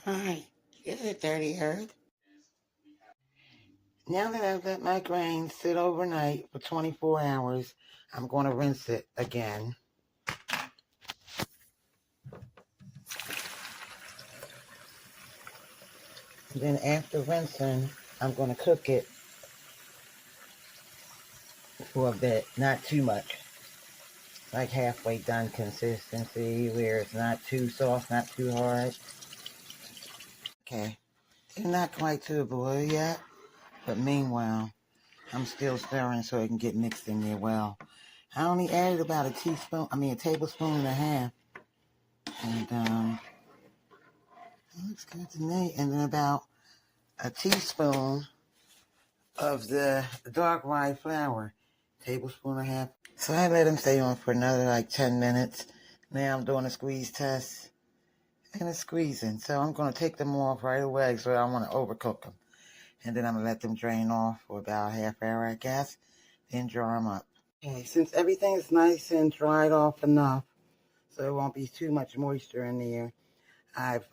Hi, this is Dirty Earth. Now that I've let my grain sit overnight for 24 hours, I'm going to rinse it again. And then after rinsing, I'm going to cook it for a bit, not too much. Like halfway done consistency where it's not too soft, not too hard. Okay, they're not quite to a boil yet, but meanwhile, I'm still stirring so it can get mixed in there well. I only added about a tablespoon and a half. And it looks good to me. And then about a teaspoon of the dark rye flour, tablespoon and a half. So I let them stay on for another like 10 minutes. Now I'm doing a squeeze test and it's squeezing. So I'm going to take them off right away so I don't want to overcook them. And then I'm going to let them drain off for about a half hour, I guess. Then jar them up. Okay, since everything is nice and dried off enough, so there won't be too much moisture in there, I've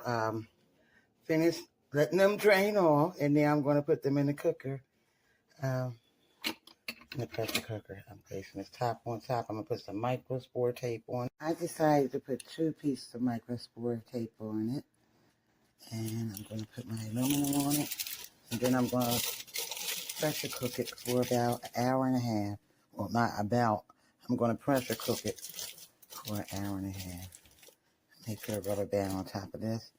finished letting them drain off, and now I'm going to put them in the cooker, in the pressure cooker. I'm placing this top on top. I'm going to put some microspore tape on. I decided to put 2 pieces of microspore tape on it, and I'm going to put my aluminum on it, and then I'm going to pressure cook it for about an hour and a half. Well, not about. I'm going to pressure cook it for an hour and a half. Make sure a rubber band on top of this.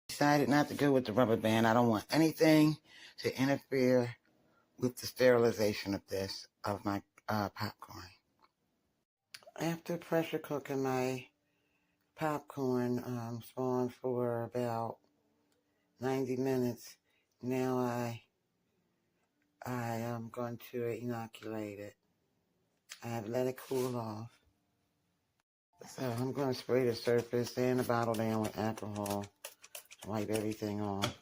Decided not to go with the rubber band. I don't want anything to interfere with the sterilization of my popcorn. After pressure cooking my popcorn spawned for about 90 minutes, now I am going to inoculate it. I have let it cool off. So I'm going to spray the surface and the bottle down with alcohol. Wipe everything off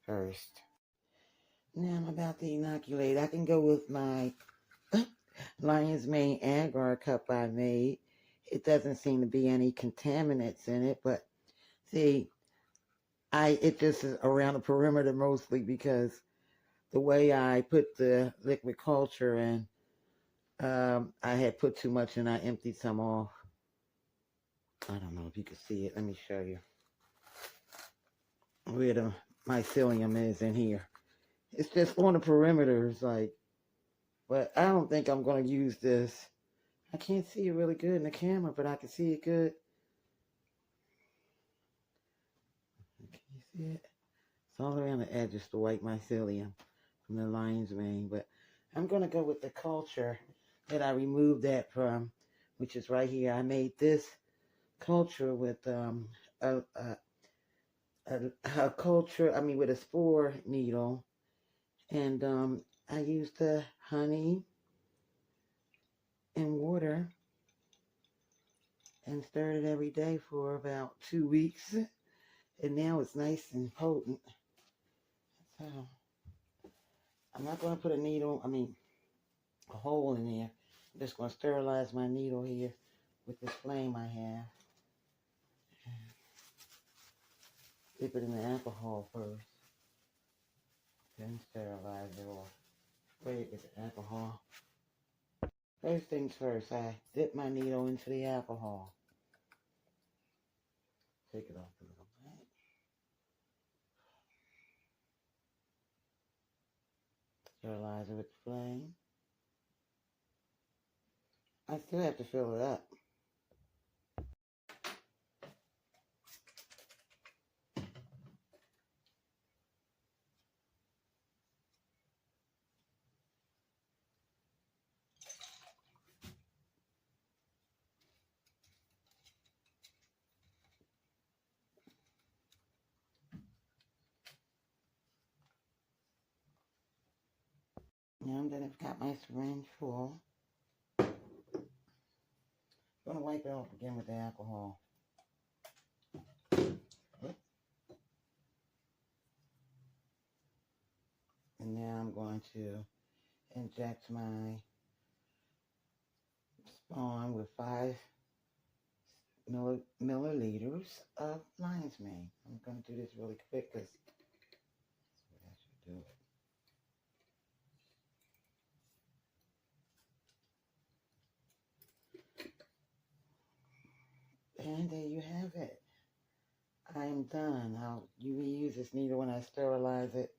first. Now I'm about to inoculate. I can go with my Lion's Mane agar cup I made. It doesn't seem to be any contaminants in it, but see, it just is around the perimeter mostly because the way I put the liquid culture in, I had put too much and I emptied some off. I don't know if you can see it. Let me show you where the mycelium is in here. It's just on the perimeters, but I don't think I'm going to use this. I can't see it really good in the camera, but I can see it good. Can you see it? It's all around the edges to white mycelium from the lion's mane. But I'm going to go with the culture that I removed that from, which is right here. I made this culture with a culture, with a spore needle. And I used the honey and water and stirred it every day for about 2 weeks. And now it's nice and potent. So I'm not going to put a hole in there. I'm just going to sterilize my needle here with this flame I have. Dip it in the alcohol first. Then sterilize it off. Spray it with the alcohol. First things first, I dip my needle into the alcohol. Take it off a little bit. Sterilize it with the flame. I still have to fill it up. Now that I've got my syringe full, I'm going to wipe it off again with the alcohol. And now I'm going to inject my spawn with 5 milliliters of lion's mane. I'm going to do this really quick because that's what I should do. And there you have it. I am done. I'll reuse this needle when I sterilize it.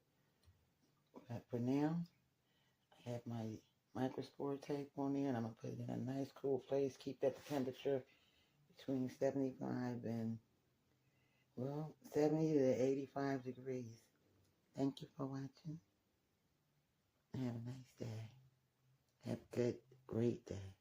But for now, I have my microspore tape on there, and I'm going to put it in a nice cool place. Keep that temperature between 75 and, well, 70 to 85 degrees. Thank you for watching. Have a nice day. Have a good, great day.